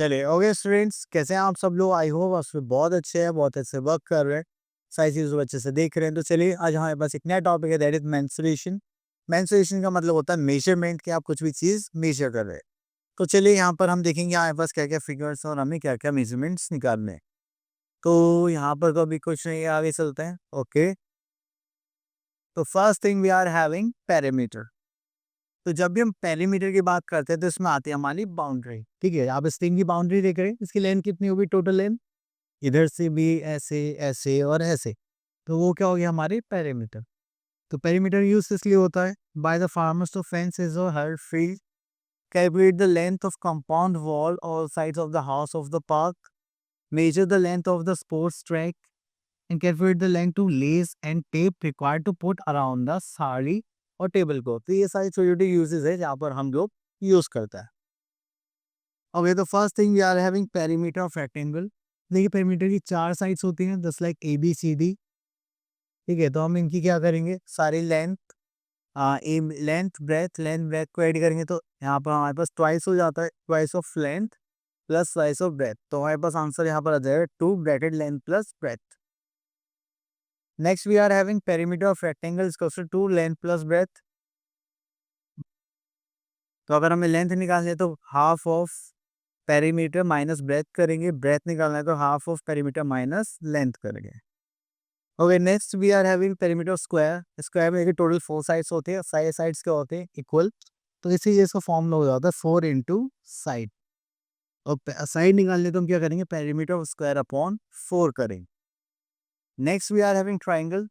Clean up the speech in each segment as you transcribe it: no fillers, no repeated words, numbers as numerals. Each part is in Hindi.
चलिए, ओके स्टूडेंट्स, कैसे हैं आप सब लोग? आई होप आप सब बहुत अच्छे हैं, बहुत अच्छे वर्क कर रहे हैं, सारी चीज़ों को अच्छे से देख रहे हैं। तो चलिए, आज हमारे पास एक नया टॉपिक है, दैट इज मेंस्ट्रुएशन। मेंस्ट्रुएशन का मतलब होता है मेजरमेंट, कि आप कुछ भी चीज़ मेजर कर रहे हैं। तो चलिए, यहाँ पर हम देखेंगे हमारे पास क्या क्या फिगर्स हैं और हमें क्या क्या मेजरमेंट्स निकालने हैं। तो यहाँ पर तो अभी कुछ नहीं है, आगे चलते हैं। ओके, तो first thing we are having perimeter. तो जब भी हम पेरीमीटर की बात करते हैं तो इसमें आती है हमारी बाउंड्री। ठीक है, आप इस थिंग की बाउंड्री देख रहे हैं, इसकी लेंथ कितनी होगी? टोटल लेंथ इधर से भी ऐसे, ऐसे और ऐसे, तो वो क्या हो गया? हमारे पेरीमीटर। तो पेरीमीटर यूज इसलिए होता है by the farmers to fences और हर field, calculate the length of compound wall और sides of the house of the park, measure the length of the sports track and calculate the length to lace and tape required to put around the sari और टेबल को। तो ये सारी छोटी छोटी यूजेस है जहाँ पर हम लोग यूज करता है। ओके, तो first thing we are having perimeter of rectangle. देखिए, पेरीमीटर की चार साइड्स होती हैं, just like A B C D. ठीक है, तो हम इनकी क्या करेंगे? सारी लेंथ, लेंथ ब्रेथ को ऐड करेंगे तो यहाँ पर हमारे पास ट्वाइस हो जाता है, twice of length plus twice of breadth. तो हमारे पास आंसर यहाँ पर आ जाएगा 2 bracket length plus breadth. Next we are having perimeter of rectangle equals to 2 length plus breadth. तो अगर हमें लेंथ निकालनी है तो half of perimeter minus breadth करेंगे, ब्रेथ निकालना है तो half of perimeter minus length करेंगे। Okay, next we are having perimeter of square. Square में देखिए टोटल 4 साइड्स होते हैं, सारे साइड्स क्या होते हैं? इक्वल। तो इसी इसका फॉर्मूला हो जाता है 4 इंटू साइड। और साइड निकालने तो हम क्या करेंगे? पेरीमीटर ऑफ स्क्वायर अपॉन 4 करेंगे। Next we are having triangle.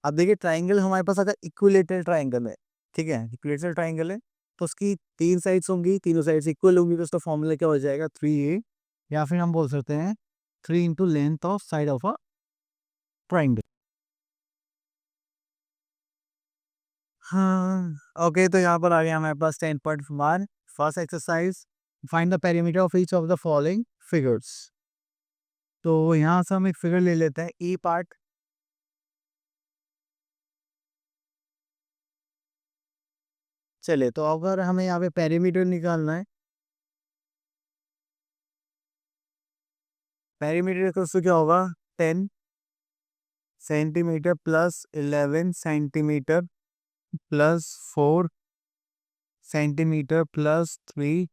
अब देखिए, ट्राइंगल हमारे पास अगर इक्विलेटरल ट्राइंगल है, ठीक है, इक्विलेटरल ट्राइंगल है, तो उसकी 3 साइड्स होंगी, तीनों साइड्स इक्वल होंगी, तो उसका फॉर्मूला क्या हो जाएगा? 3a, या फिर हम बोल सकते हैं 3 into length of side of a triangle. हाँ, ओके, तो यहाँ पर आ गया हमारे पास 10.1 first exercise, find the perimeter of each of the following figures. तो यहाँ से हम एक फिगर ले लेते हैं, ई पार्ट। चलिए, तो अगर हमें यहाँ पे पेरीमीटर निकालना है, पेरीमीटर का क्या होगा? 10 centimetre plus 11 centimetre plus 4 centimetre plus 3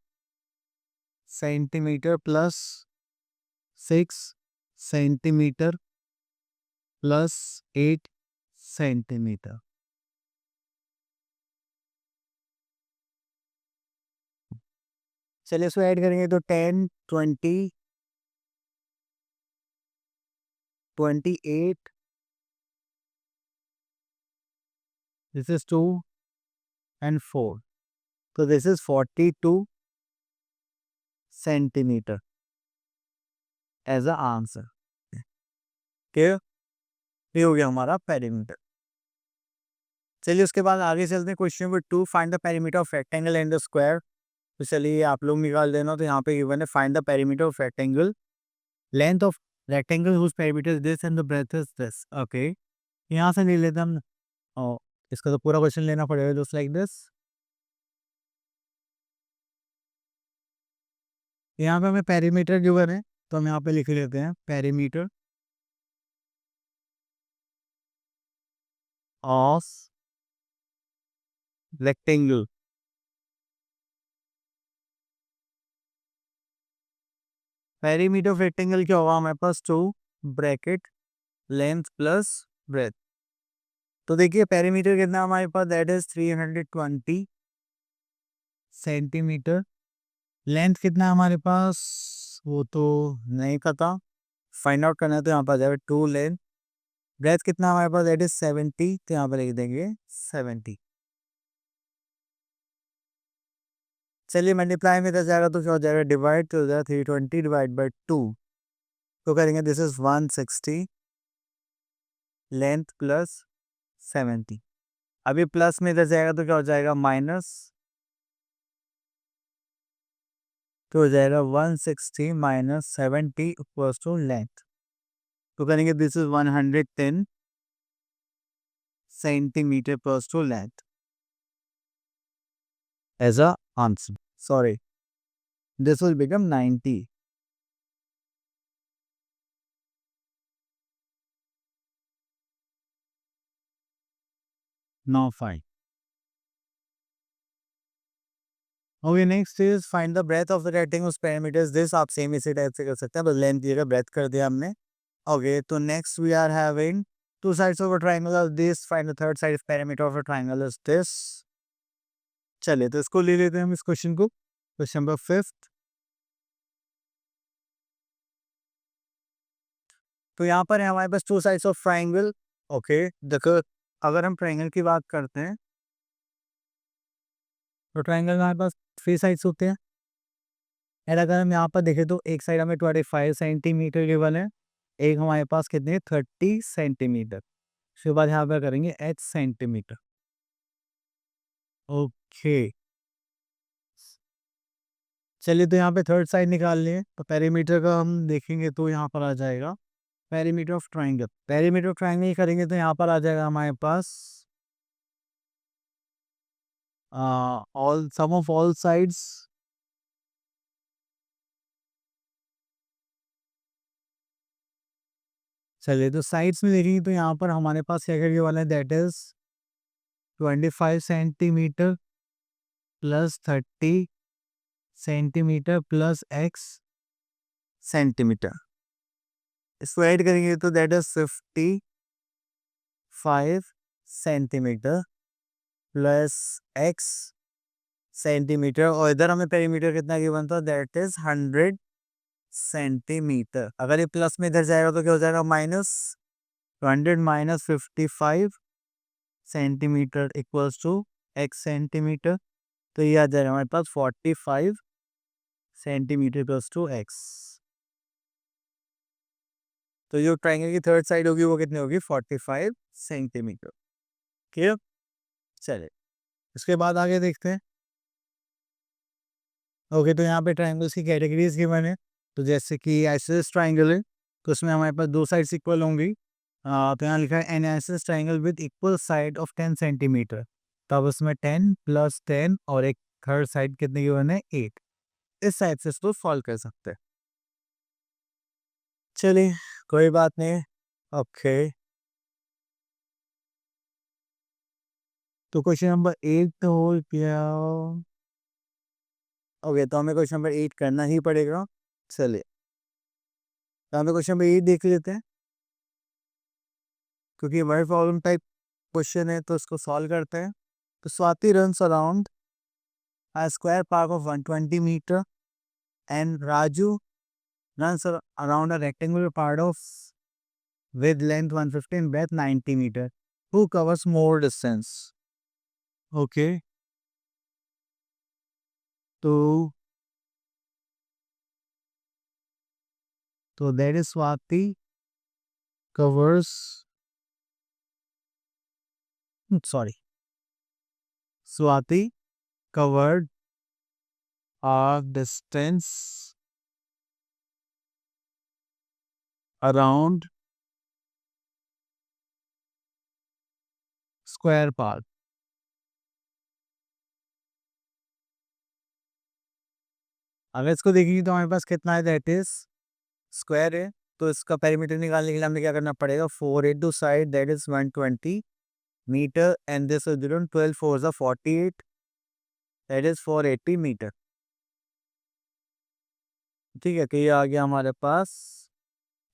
centimetre plus 6 centimetre plus 8 centimetre. चलिए, इसको ऐड करेंगे तो 10 20 28, दिस इज 2 एंड 4, तो this is 42 centimetre as a answer. Clear? ये हो गया हमारा पेरीमीटर। चलिए, उसके बाद आगे चलते हैं question number 2, find the perimeter of rectangle and the square. तो चलिए, आप लोग निकाल देना। तो यहाँ पे गिवन है, find the perimeter of rectangle, length of rectangle whose perimeter is this and the breadth is this. Okay, यहाँ से ले लेते हैं हम। और इसका तो पूरा क्वेश्चन लेना पड़ेगा, जस्ट लाइक दिस। यहाँ पे हमें पेरीमीटर गिवन है, तो हम यहाँ पे लिख लेते हैं perimeter of rectangle. Perimeter of rectangle क्या होगा हमारे पास? 2 ब्रैकेट लेंथ प्लस ब्रेथ। तो देखिए, पेरीमीटर कितना हमारे पास? That is 320 centimetre. लेंथ कितना हमारे पास? वो तो नहीं पता, फाइंड आउट करना है, तो यहाँ पर आ जाएगा 2 लेंथ। ब्रेथ कितना हमारे पास? दैट इज 70, तो यहाँ पर लिख देंगे 70। चलिए, मल्टीप्लाई में दस जाएगा तो क्या हो जाएगा? डिवाइड, तो हो जाएगा 320 डिवाइड बाई 2, तो करेंगे दिस इज 160 लेंथ प्लस 70। अभी प्लस में इधर जाएगा तो क्या हो जाएगा? माइनस, तो हो जाएगा 160 माइनस 70 इक्वल्स टू लेंथ। तो करेंगे this is 110 centimetre equals to length as a answer. Sorry, this will become 90 Now fine. Okay, next is find the breadth of the rectangle parameters. This आप सेम इसी टाइप से कर सकते हैं, बस लेंथ दिएगा, breadth कर दिया हमने. Okay, तो next we are having two sides of a triangle of this. Find the third side parameter of a triangle is this. चलिए तो इसको ले लेते हैं हम इस क्वेश्चन को. Question number 5. तो यहाँ पर है हमारे पास two sides of triangle. Okay, देखो अगर हम ट्राइंगल की बात करते हैं तो ट्राइंगल में हमारे पास थ्री साइड्स होते हैं. एंड अगर हम यहाँ पर देखें तो एक साइड हमें 25 सेंटीमीटर गिवन है, एक हमारे पास कितने 30 सेंटीमीटर. उसके बाद यहाँ पर करेंगे एच सेंटीमीटर. ओके, चलिए तो यहाँ पे थर्ड साइड निकाल लें. तो पेरीमीटर का हम देखेंगे तो यहाँ पर आ जाएगा perimeter of triangle. Perimeter of triangle करेंगे तो यहाँ पर आ जाएगा हमारे पास all sum of all sides. चलिए तो साइड्स में देखेंगे तो यहाँ पर हमारे पास क्या करने वाला है, that is 25 centimetre plus 30 centimetre plus x centimetre. इसको ऐड करेंगे तो that is 55 centimetre plus x centimetre. और इधर हमें पेरीमीटर कितना गिवन था, दैट इज 100 सेंटीमीटर. अगर ये प्लस में इधर जाएगा तो क्या हो जाएगा, minus. 100 minus 55 centimetre equals to X centimetre. तो ये आ जाएगा हमारे पास 45 सेंटीमीटर प्लस टू एक्स. तो जो ट्राइंगल की थर्ड साइड होगी वो कितनी होगी, 45 सेंटीमीटर. क्लियर. चलिए इसके बाद आगे देखते हैं. ओके, तो यहाँ पे ट्राइंगल्स की कैटेगरीज गिवन है. तो जैसे कि आइसोसेलेस ट्राइंगल है तो उसमें हमारे पास दो साइड्स इक्वल होंगी. तो यहाँ लिखा है N isosceles triangle with equal side of 10 centimetre. तब उसमें 10 प्लस 10 और एक थर्ड साइड कितने गिवन है, 8. इस साइड से इसको सॉल्व कर सकते हैं. चलिए कोई बात नहीं. ओके, तो क्वेश्चन नंबर 8 तो हो गया. ओके, तो हमें क्वेश्चन नंबर 8 करना ही पड़ेगा. चलिए तो हमें क्वेश्चन नंबर 8 देख लेते हैं, क्योंकि वर्ड प्रॉब्लम टाइप क्वेश्चन है तो इसको सॉल्व करते हैं. तो Swati runs around a square park of 120 meter and Raju runs around a rectangular part of with length 150 and breadth 90 meter. Who covers more distance? Okay, तो that is Swati covers, sorry, Swati covered a distance around square park. अगर इसको देखेंगे तो हमारे पास कितना है, दैट इज स्क्वायर है. तो इसका पेरीमीटर निकालने के लिए हमें क्या करना पड़ेगा, 4 into side that is 120 metre and this is 12 4 is 48 that is 480 metre. ठीक है, तो ये आ गया हमारे पास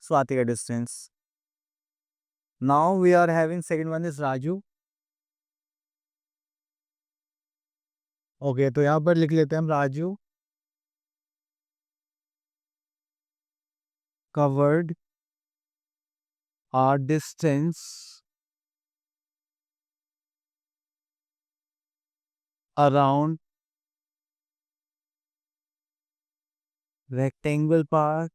स्वाति का distance. Now we are having second one is Raju. Okay, तो यहाँ पर लिख लेते हैं हम Raju covered a distance around rectangle park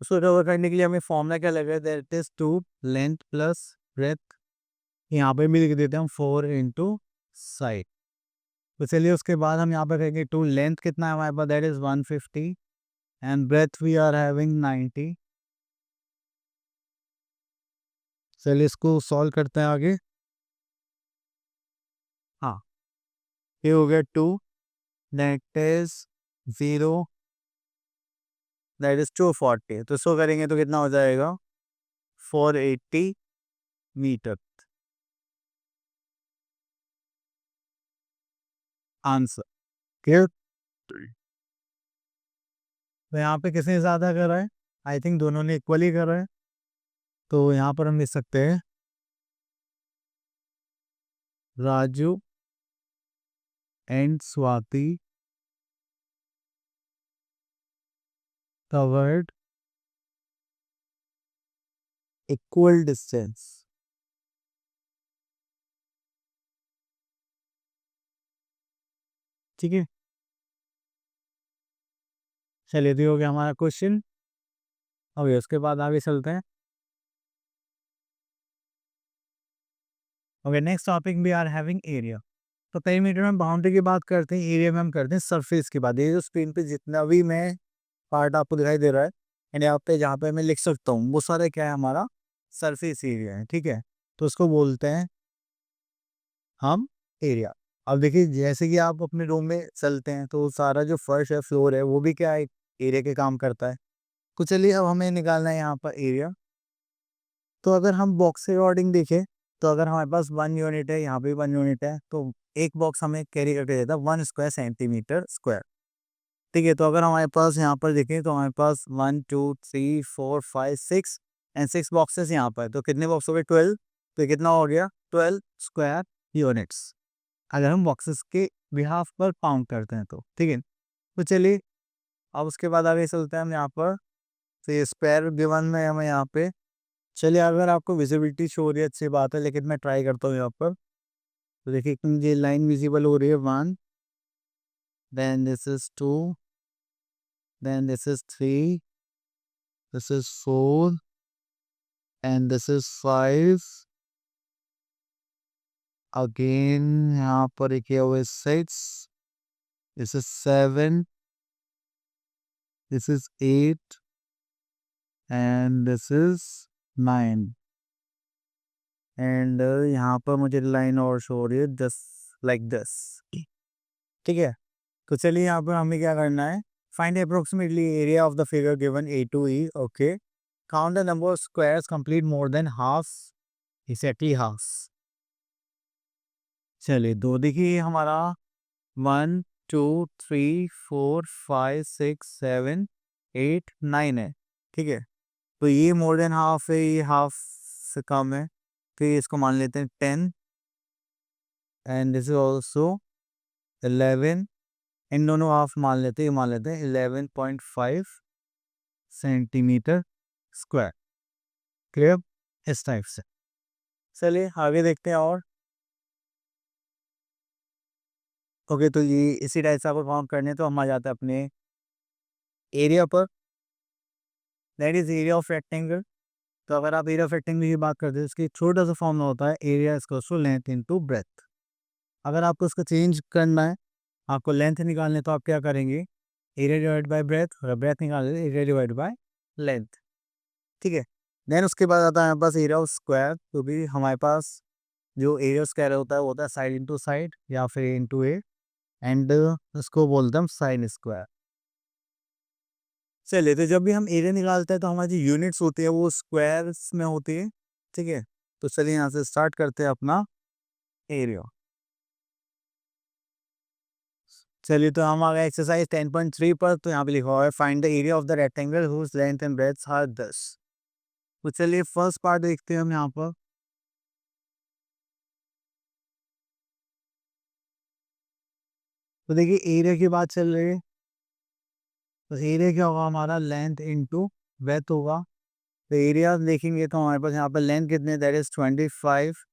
उसको कवर करने के लिए हमें फॉर्मूला क्या लग रहा है, that is 2 length plus breadth. यहाँ पे भी लिख देते हैं हम 4 इंटू साइड. तो चलिए उसके बाद हम यहाँ पर कहेंगे 2 लेंथ कितना है हमारे पास, that is 150 and breadth we are having 90. चलिए इसको सॉल्व करते हैं आगे. हाँ, ये हो गया 2 दैट इज 0 दैट इज 240। तो इसको करेंगे तो कितना हो जाएगा 480 मीटर आंसर। क्लियर। तो यहाँ पे किसने ज़्यादा करा है? आई थिंक दोनों ने इक्वली करा है। तो यहाँ पर हम लिख सकते हैं Raju and Swati covered equal distance. ठीक है, चलिए तो ये हो गया हमारा क्वेश्चन। ओके, उसके बाद आगे चलते हैं। Okay, next topic we are having area. तो पेरीमीटर में बाउंड्री की बात करते हैं, एरिया में हम करते हैं सरफेस की बात। ये जो स्क्रीन पे जितना भी मैं पार्ट आपको दिखाई दे रहा है एंड यहाँ पे जहाँ पे मैं लिख सकता हूँ वो सारा क्या है, हमारा सरफेस एरिया है। ठीक है, तो उसको बोलते हैं हम एरिया। अब देखिए, जैसे कि आप अपने रूम में चलते हैं तो सारा जो फर्श है, फ्लोर है, वो भी क्या है, एरिया के काम करता है। तो चलिए अब हमें निकालना है यहाँ पर एरिया। तो अगर हम बॉक्स के अकॉर्डिंग देखें, तो अगर हमारे पास 1 यूनिट है, यहाँ पे 1 यूनिट है, तो एक बॉक्स हमें कैरी करके देता है 1 स्क्वायर सेंटीमीटर स्क्वायर। ठीक है, तो अगर हमारे पास यहाँ पर देखें तो हमारे पास 1 2 3 4 5 6 एंड 6 बॉक्सेस यहाँ पर, तो कितने बॉक्स हो गए 12। तो ये कितना हो गया 12 स्क्वायर यूनिट्स, अगर हम बॉक्सेस के बिहाफ पर काउंट करते हैं तो। ठीक है, तो चलिए अब उसके बाद आगे चलते हैं हम यहाँ पर। तो ये स्क्वायर गिवन में हमें यहाँ पे, चलिए अगर आपको विजिबिलिटी शो हो रही है अच्छी बात है, लेकिन मैं ट्राई करता हूँ यहाँ पर। तो देखिए ये लाइन विजिबल हो रही है 1, then this is 2, then this is 3, this is 4 and this is 5। Again यहाँ पर एक हुआ 6, this is 7, this is 8 and this is 9। And यहाँ पर मुझे लाइन और शो हो रही है जस्ट लाइक दिस। ठीक है, तो चलिए यहाँ पर हमें क्या करना है, find approximately area of the figure given A to E. Okay, count the number of squares complete more than half, exactly half. चलिए दो देखिए हमारा 1 2 3 4 5 6 7 8 9 है। ठीक है, तो ये मोर देन हाफ है, ये हाफ से कम है, तो ये इसको मान लेते हैं 10 एंड दिस इज ऑल्सो 11। इन दोनों हाफ मान लेते हैं, ये मान लेते हैं 11.5 सेंटीमीटर स्क्वायर। क्लियर, इस टाइप से। चलिए आगे देखते हैं और। ओके, तो ये इसी टाइप से आपको काम करने, तो हम आ जाते हैं अपने एरिया पर। That is area of rectangle. तो अगर आप एरिया ऑफ रेक्टेंगल की बात करते हैं, इसकी छोटा सा फॉर्मूला होता है area equals to length into breadth. अगर आपको इसको चेंज करना है, आपको लेंथ निकालने है, तो आप क्या करेंगे, एरिया डिवाइड बाय ब्रेथ, और ब्रेथ निकाल लेते एरिया डिवाइड बाय लेंथ। ठीक है, देन उसके बाद आता है हमारे पास एरिया ऑफ स्क्वायर। तो भी हमारे पास जो एरिया स्क्वायर होता है वो होता है साइड इंटू साइड या फिर इंटू ए, एंड उसको बोलते हैं साइन स्क्वायर। चलिए, तो जब भी हम एरिया निकालते हैं तो हमारी जो यूनिट्स होती है वो स्क्वायर्स में होती है। ठीक है, तो चलिए यहाँ से स्टार्ट करते हैं अपना एरिया। चलिए, तो हम आ गए एक्सरसाइज 10.3 पर। तो यहाँ पे लिखा हुआ है find the area of the rectangle whose length and breadth are 10। तो चलिए फर्स्ट पार्ट देखते हैं हम यहाँ पर। तो देखिए एरिया की बात चल रही है, तो एरिया क्या होगा हमारा, लेंथ इंटू ब्रेथ होगा। तो एरिया देखेंगे तो हमारे पास यहाँ पर लेंथ कितने, दैट इज 25,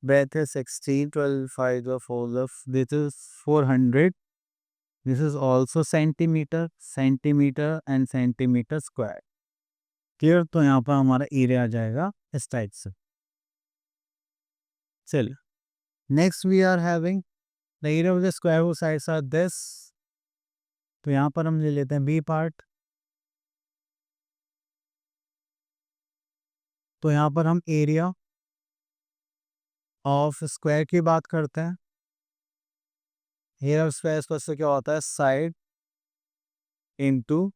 ब्रेथ है 16, 12 5 4, this is 400, this is also centimetre, centimetre and centimetre square. Clear, तो यहाँ पर हमारा एरिया आ जाएगा इस टाइप से। चलिए next we are having the area of the square whose sides are this। तो यहाँ पर हम ले लेते हैं बी पार्ट। तो यहाँ पर हम एरिया ऑफ स्क्वायर की बात करते हैं। एरिया ऑफ स्क्वायर से क्या होता है, साइड इंटू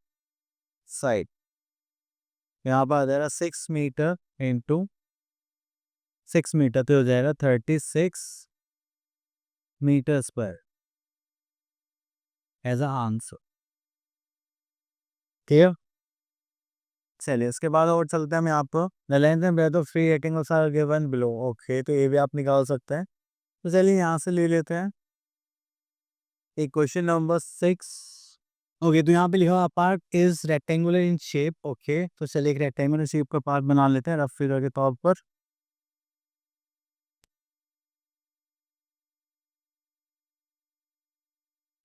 साइड। यहाँ पर आ जाएगा 6 मीटर इंटू 6 मीटर, तो हो जाएगा 36 metre square as a answer. Clear? चलिए उसके बाद और चलते हैं हम यहाँ पर। The length and breadth of three rectangles are given below. Okay, तो ये भी आप निकाल सकते हैं। तो चलिए यहाँ से ले लेते हैं एक क्वेश्चन नंबर 6। ओके, तो यहाँ पे लिखा हुआ part is rectangular in shape. Okay, तो चलिए एक रेक्टेंगुलर शेप का पार्ट बना लेते हैं रफ फिगर के तौर पर।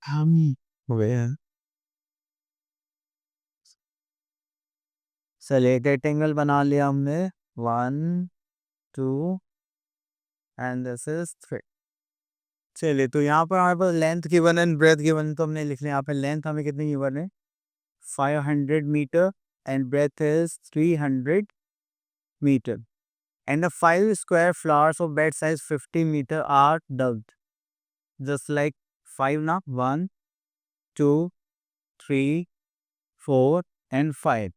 हम हुए हैं, चलिए एक रेक्टेंगल बना लिया हमने। 1 2 एंड दिस इज 3। चलिए तो यहाँ पर हमारे पास length given and breadth given, तो हमने लिख लिया। यहाँ पे लेंथ हमें कितनी गिवन है, 500 metre, and breadth is 300 metre, and the 5 square flowers of bed size 50 meter are dubbed just like 5 na 1 2 3 4 and 5,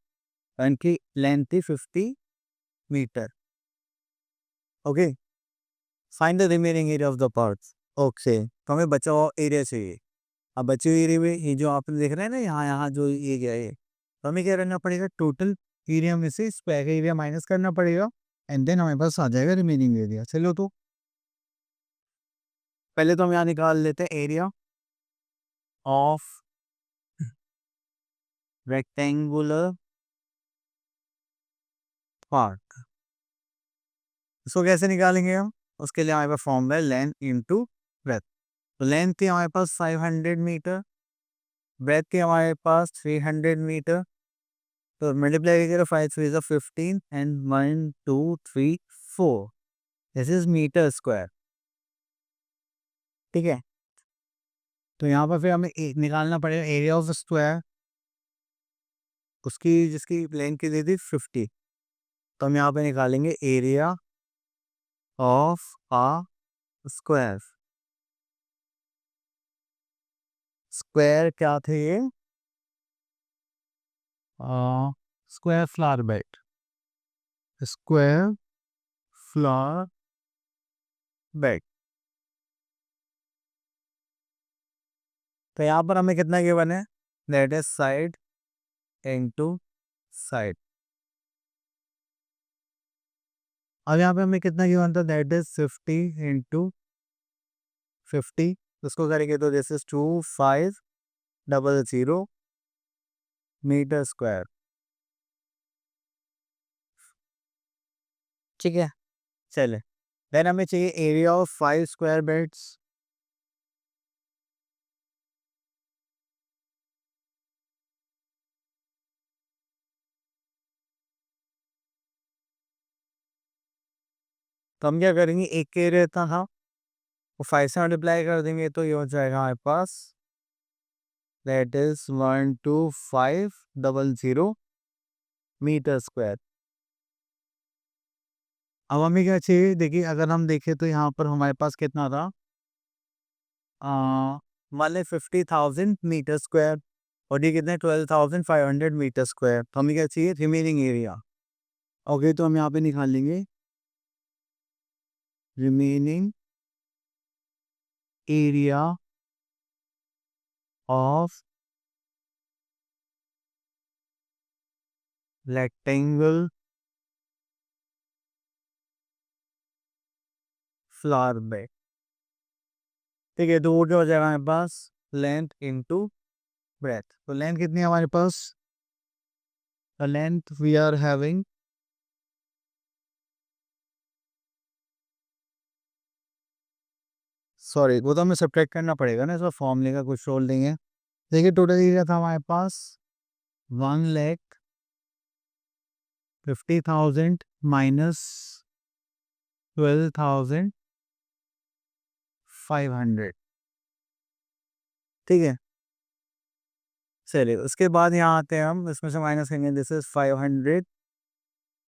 इनकी लेंथ थी 50 metre. Okay, find the remaining area of the parts. Okay, तो हमें बचा हुआ एरिया चाहिए। अब बचे हुए एरिया में ये जो आप देख रहे हैं ना, यहाँ यहाँ जो एरिया है, तो हमें क्या करना पड़ेगा, टोटल एरिया में से स्क्वायर एरिया माइनस करना पड़ेगा, एंड देन हमारे पास आ जाएगा रिमेनिंग एरिया। चलो तो पहले तो हम यहाँ निकाल लेते हैं एरिया ऑफ रेक्टेंगुलर पार्ट। इसको कैसे निकालेंगे हम, उसके लिए हमारे पास फॉर्मूला है लेंथ इंटू ब्रेथ। तो लेंथ थी हमारे पास 500 मीटर, ब्रेथ थी हमारे पास 300 मीटर, तो मल्टीप्लाई करिएगा 5 3 जा 15 and 1 2 3 4, this is metre square. ठीक है, तो यहाँ पर फिर हमें निकालना पड़ेगा एरिया ऑफ स्क्वायर, उसकी जिसकी लेंथ की दी थी 50, तो हम यहाँ पे निकालेंगे area of a square. Square क्या थे ये, square flower bed, square flower bed. तो यहाँ पर हमें कितना गिवन है, that is side into side. अब यहाँ पे हमें कितना गिवन था, दैट इज 50 इंटू 50, उसको करेंगे तो दिस इज 2500 मीटर स्क्वायर। ठीक है, चले देन हमें चाहिए एरिया ऑफ 5 स्क्वायर बेड्स। तो हम क्या करेंगे, एक एरिया इतना था, वो 5 से मल्टीप्लाई कर देंगे, तो ये हो जाएगा हमारे पास, दैट इज 12500 मीटर स्क्वायर। अब हमें क्या चाहिए, देखिए अगर हम देखें तो यहाँ पर हमारे पास कितना था, मान लें 50,000 मीटर स्क्वायर, और ये कितने 12,500 मीटर स्क्वायर। तो हमें क्या चाहिए, रिमेनिंग एरिया। ओके, तो हम यहाँ पे निकाल लेंगे remaining area of rectangle flower bed. ठीक है, तो वो क्या हो जाएगा हमारे पास, लेंथ इंटू ब्रेथ। तो लेंथ कितनी है हमारे पास, the length we are having, sorry वो तो हमें सब्ट्रैक्ट करना पड़ेगा ना, इसका फॉर्मूले का कुछ रोल नहीं है। देखिए टोटल एरिया था हमारे पास 1,50,000 माइनस 12,500। ठीक है, चलिए उसके बाद यहाँ आते हैं हम, इसमें से माइनस करेंगे, this is 500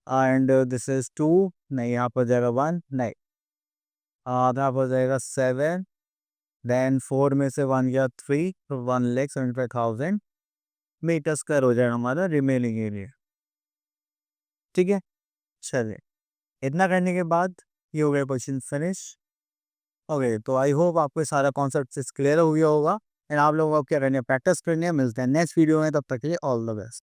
and this is 2, नहीं यहाँ पर जाएगा 1, नहीं आधा पर जाएगा 7, देन 4 में से 1 गया 3, तो 1,75,000 मीटर स्क्वायर हो जाएगा हमारा रिमेनिंग एरिया। ठीक है, चलिए इतना करने के बाद ये हो गया क्वेश्चन फिनिश। ओके, तो आई होप आपको सारा कॉन्सेप्ट क्लियर हो गया होगा। एंड आप लोगों को क्या करना है, प्रैक्टिस करनी है। मिलते हैं नेक्स्ट वीडियो में, तब तक के लिए ऑल द बेस्ट।